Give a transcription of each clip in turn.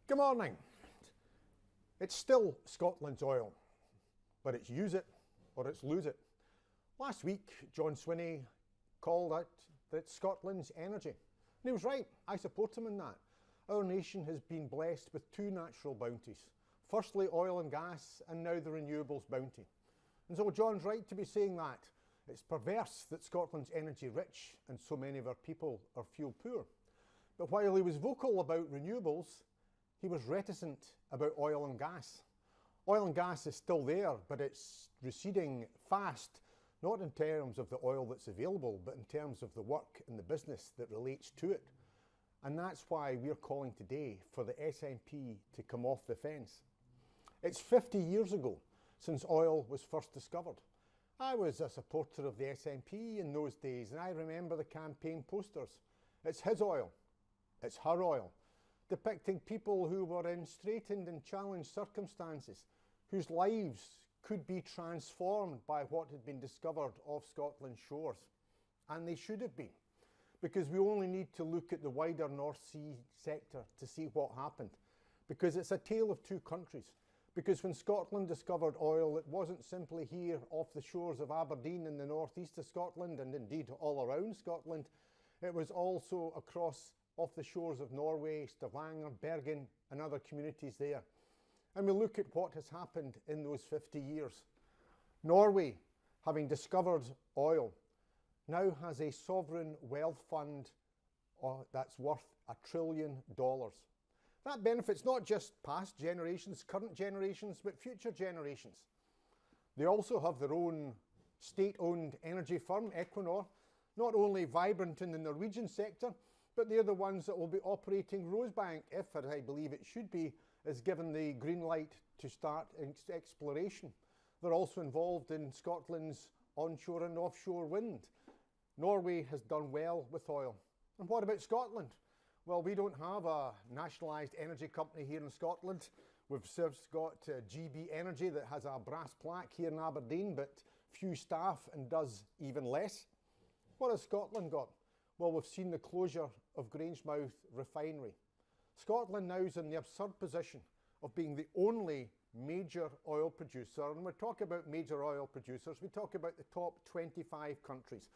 Good morning. It's still Scotland's oil, but it's use it or it's lose it. Last week, John Swinney called out that it's Scotland's energy. And he was right. I support him in that. Our nation has been blessed with two natural bounties. Firstly, oil and gas, and now the renewables bounty. And so John's right to be saying that. It's perverse that Scotland's energy rich and so many of our people are fuel poor. But while he was vocal about renewables, he was reticent about oil and gas. Oil and gas is still there, but it's receding fast, not in terms of the oil that's available, but in terms of the work and the business that relates to it. And that's why we're calling today for the SNP to come off the fence. It's 50 years ago since oil was first discovered. I was a supporter of the SNP in those days, and I remember the campaign posters. It's his oil, it's her oil, depicting people who were in straitened and challenged circumstances, whose lives could be transformed by what had been discovered off Scotland's shores. And they should have been, because we only need to look at the wider North Sea sector to see what happened. Because it's a tale of two countries. Because when Scotland discovered oil, it wasn't simply here off the shores of Aberdeen in the northeast of Scotland, and indeed all around Scotland. It was also across off the shores of Norway, Stavanger, Bergen, and other communities there. And we look at what has happened in those 50 years. Norway, having discovered oil, now has a sovereign wealth fund that's worth $1 trillion. That benefits not just past generations, current generations, but future generations. They also have their own state-owned energy firm, Equinor, not only vibrant in the Norwegian sector, but they're the ones that will be operating Rosebank if, as I believe it should be, is given the green light to start exploration. They're also involved in Scotland's onshore and offshore wind. Norway has done well with oil. And what about Scotland? Well, we don't have a nationalised energy company here in Scotland. We've just got GB Energy that has a brass plaque here in Aberdeen, but few staff and does even less. What has Scotland got? Well, we've seen the closure of Grangemouth refinery. Scotland now is in the absurd position of being the only major oil producer, and when we talk about major oil producers, we talk about the top 25 countries.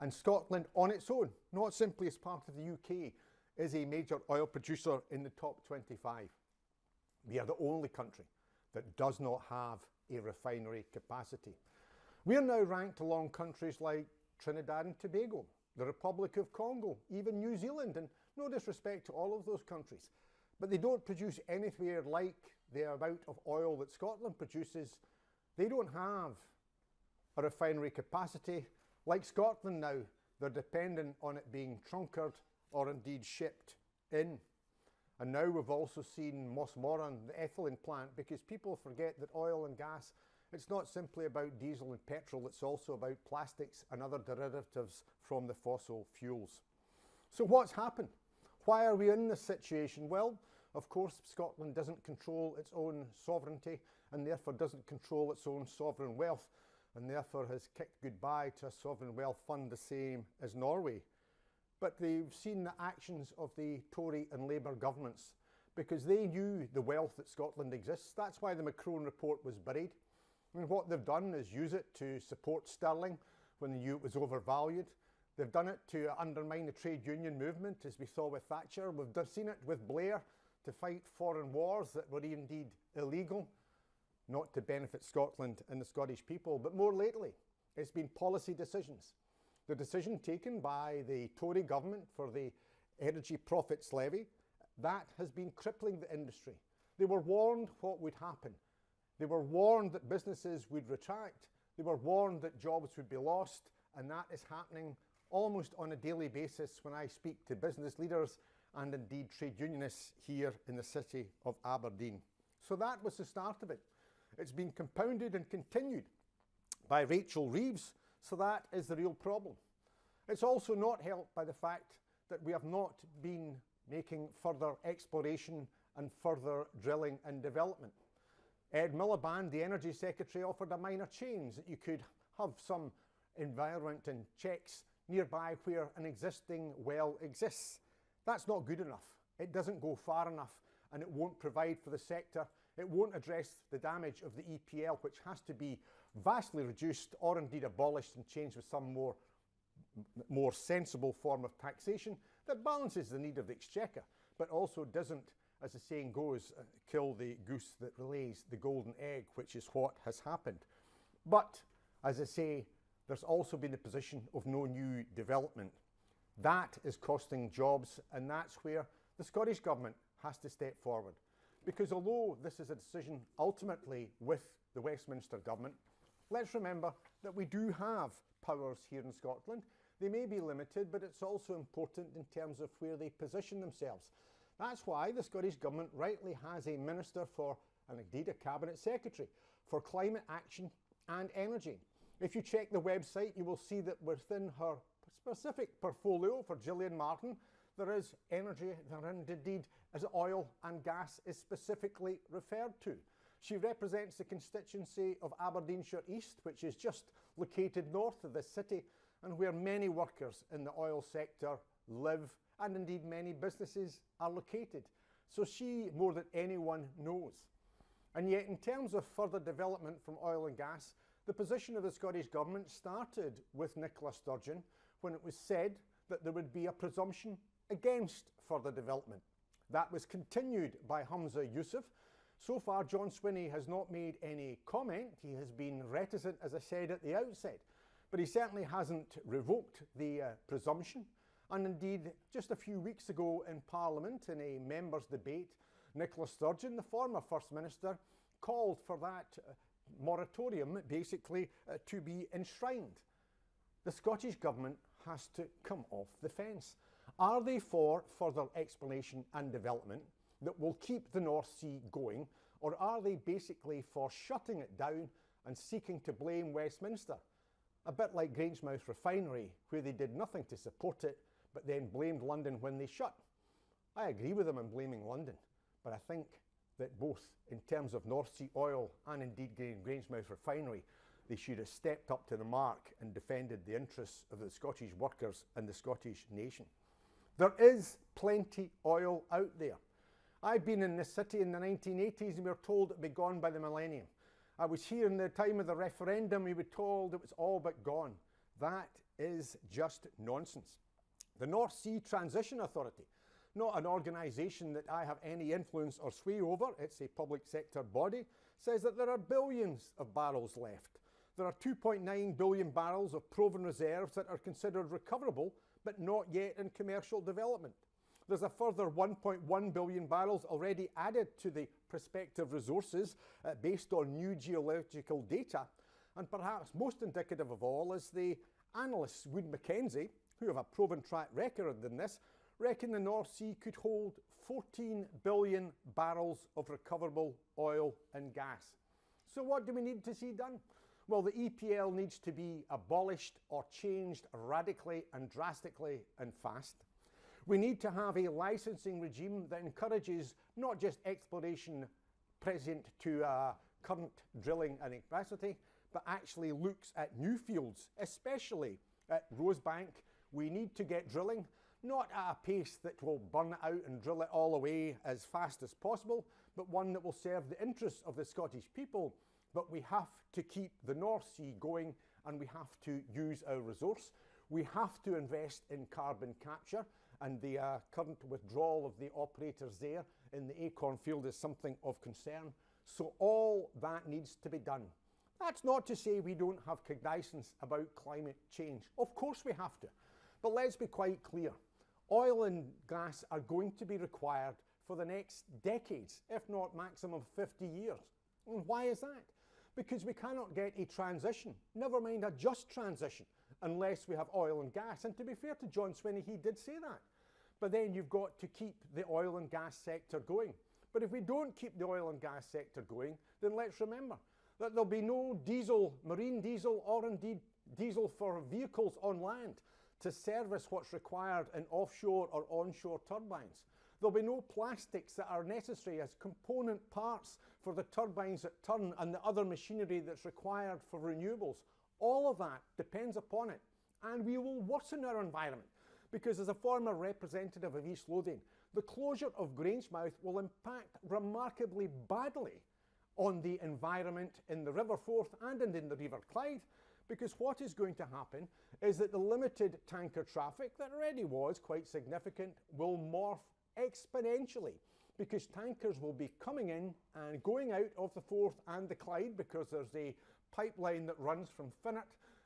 And Scotland on its own, not simply as part of the UK, is a major oil producer in the top 25. We are the only country that does not have a refinery capacity. We are now ranked along countries like Trinidad and Tobago, the Republic of Congo, even New Zealand, and no disrespect to all of those countries. But they don't produce anywhere like the amount of oil that Scotland produces. They don't have a refinery capacity. Like Scotland now, they're dependent on it being trunkered or indeed shipped in. And now we've also seen Mossmoran, the ethylene plant, because people forget that oil and gas, it's not simply about diesel and petrol, it's also about plastics and other derivatives from the fossil fuels. So what's happened? Why are we in this situation? Well, of course, Scotland doesn't control its own sovereignty and therefore doesn't control its own sovereign wealth, and therefore has kicked goodbye to a sovereign wealth fund the same as Norway. But they've seen the actions of the Tory and Labour governments because they knew the wealth that Scotland exists. That's why the Macron report was buried. And what they've done is use it to support sterling when they knew it was overvalued. They've done it to undermine the trade union movement, as we saw with Thatcher. We've seen it with Blair to fight foreign wars that were indeed illegal, not to benefit Scotland and the Scottish people. But more lately, it's been policy decisions. The decision taken by the Tory government for the Energy Profits Levy, that has been crippling the industry. They were warned what would happen. They were warned that businesses would retract. They were warned that jobs would be lost, and that is happening almost on a daily basis when I speak to business leaders and indeed trade unionists here in the city of Aberdeen. So that was the start of it. It's been compounded and continued by Rachel Reeves, so that is the real problem. It's also not helped by the fact that we have not been making further exploration and further drilling and development. Ed Miliband, the Energy Secretary, offered a minor change that you could have some environment and checks nearby where an existing well exists. That's not good enough. It doesn't go far enough. and it won't provide for the sector. It won't address the damage of the EPL, which has to be vastly reduced or indeed abolished and changed with some more sensible form of taxation that balances the need of the exchequer, but also doesn't, as the saying goes, kill the goose that lays the golden egg, which is what has happened. But, as I say, there's also been a position of no new development. That is costing jobs, and that's where the Scottish Government has to step forward. Because although this is a decision ultimately with the Westminster Government, let's remember that we do have powers here in Scotland. They may be limited, but it's also important in terms of where they position themselves. That's why the Scottish Government rightly has a Minister for, and indeed a Cabinet Secretary, for climate action and energy. If you check the website, you will see that within her specific portfolio for Gillian Martin, there is energy, and indeed as oil and gas is specifically referred to. She represents the constituency of Aberdeenshire East, which is just located north of the city and where many workers in the oil sector live, and indeed many businesses are located. So she, more than anyone, knows. And yet, in terms of further development from oil and gas, the position of the Scottish Government started with Nicola Sturgeon when it was said that there would be a presumption against further development. That was continued by Humza Yousaf. So far, John Swinney has not made any comment. He has been reticent, as I said at the outset, but he certainly hasn't revoked the presumption. And indeed, just a few weeks ago in Parliament, in a members' debate, Nicola Sturgeon, the former First Minister, called for that moratorium basically to be enshrined. The Scottish Government has to come off the fence. Are they for further exploration and development that will keep the North Sea going, or are they basically for shutting it down and seeking to blame Westminster? A bit like Grangemouth Refinery, where they did nothing to support it, but then blamed London when they shut. I agree with them in blaming London, but I think that both in terms of North Sea oil and indeed Grangemouth Refinery, they should have stepped up to the mark and defended the interests of the Scottish workers and the Scottish nation. There is plenty oil out there. I've been in this city in the 1980s and we were told it would be gone by the millennium. I was here in the time of the referendum, we were told it was all but gone. That is just nonsense. The North Sea Transition Authority, not an organisation that I have any influence or sway over, it's a public sector body, says that there are billions of barrels left. There are 2.9 billion barrels of proven reserves that are considered recoverable, but not yet in commercial development. There's a further 1.1 billion barrels already added to the prospective resources based on new geological data. And perhaps most indicative of all is the analysts, Wood Mackenzie, who have a proven track record in this, reckon the North Sea could hold 14 billion barrels of recoverable oil and gas. So what do we need to see done? Well, the EPL needs to be abolished or changed radically and drastically and fast. We need to have a licensing regime that encourages not just exploration present to current drilling and capacity, but actually looks at new fields, especially at Rosebank. We need to get drilling, not at a pace that will burn it out and drill it all away as fast as possible, but one that will serve the interests of the Scottish people. But we have to keep the North Sea going and we have to use our resource. We have to invest in carbon capture, and the current withdrawal of the operators there in the Acorn field is something of concern. So all that needs to be done. That's not to say we don't have cognizance about climate change. Of course we have to. But let's be quite clear. Oil and gas are going to be required for the next decades, if not maximum 50 years. And why is that? Because we cannot get a transition, never mind a just transition, unless we have oil and gas. And to be fair to John Swinney, he did say that. But then you've got to keep the oil and gas sector going. But if we don't keep the oil and gas sector going, then let's remember that there'll be no diesel, marine diesel, or indeed diesel for vehicles on land to service what's required in offshore or onshore turbines. There'll be no plastics that are necessary as component parts for the turbines that turn and the other machinery that's required for renewables. All of that depends upon it, and we will worsen our environment. because as a former representative of East Lothian, the closure of Grangemouth will impact remarkably badly on the environment in the River Forth and in the River Clyde, because what is going to happen is that the limited tanker traffic that already was quite significant will morph exponentially, because tankers will be coming in and going out of the Forth and the Clyde, because there's a pipeline that runs from Finnet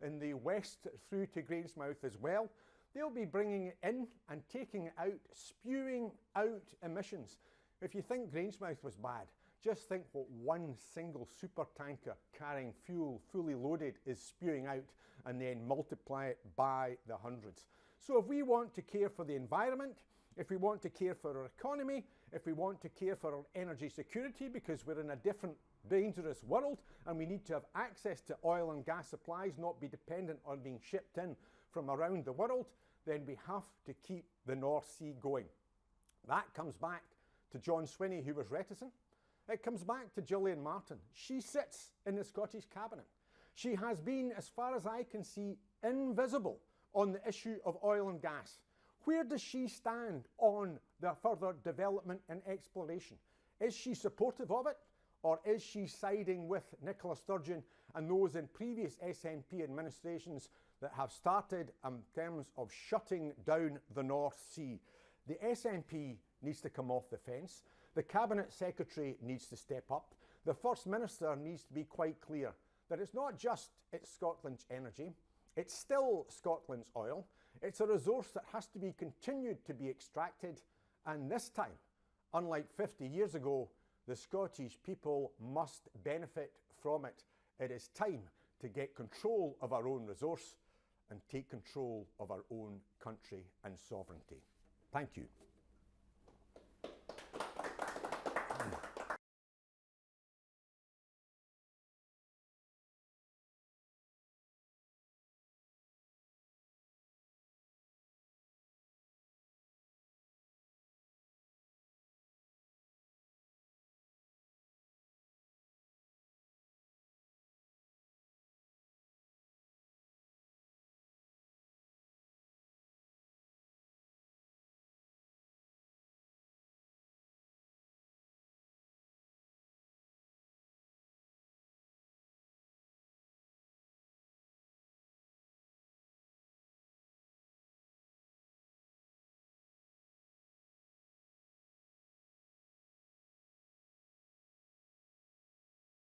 in the west through to Grangemouth as well. They'll be bringing it in and taking it out, spewing out emissions. If you think Grangemouth was bad, just think what one single super tanker carrying fuel fully loaded is spewing out, and then multiply it by the hundreds. So if we want to care for the environment, if we want to care for our economy, if we want to care for our energy security, because we're in a different dangerous world and we need to have access to oil and gas supplies, not be dependent on being shipped in from around the world, then we have to keep the North Sea going. That comes back to John Swinney, who was reticent. It comes back to Gillian Martin. She sits in the Scottish Cabinet. She has been, as far as I can see, invisible on the issue of oil and gas. Where does she stand on the further development and exploration? Is she supportive of it, or is she siding with Nicola Sturgeon and those in previous SNP administrations that have started in terms of shutting down the North Sea? The SNP needs to come off the fence. The Cabinet Secretary needs to step up. The First Minister needs to be quite clear that it's not just it's Scotland's energy, it's still Scotland's oil. It's a resource that has to be continued to be extracted, and this time, unlike 50 years ago, the Scottish people must benefit from it. It is time to get control of our own resource and take control of our own country and sovereignty. Thank you.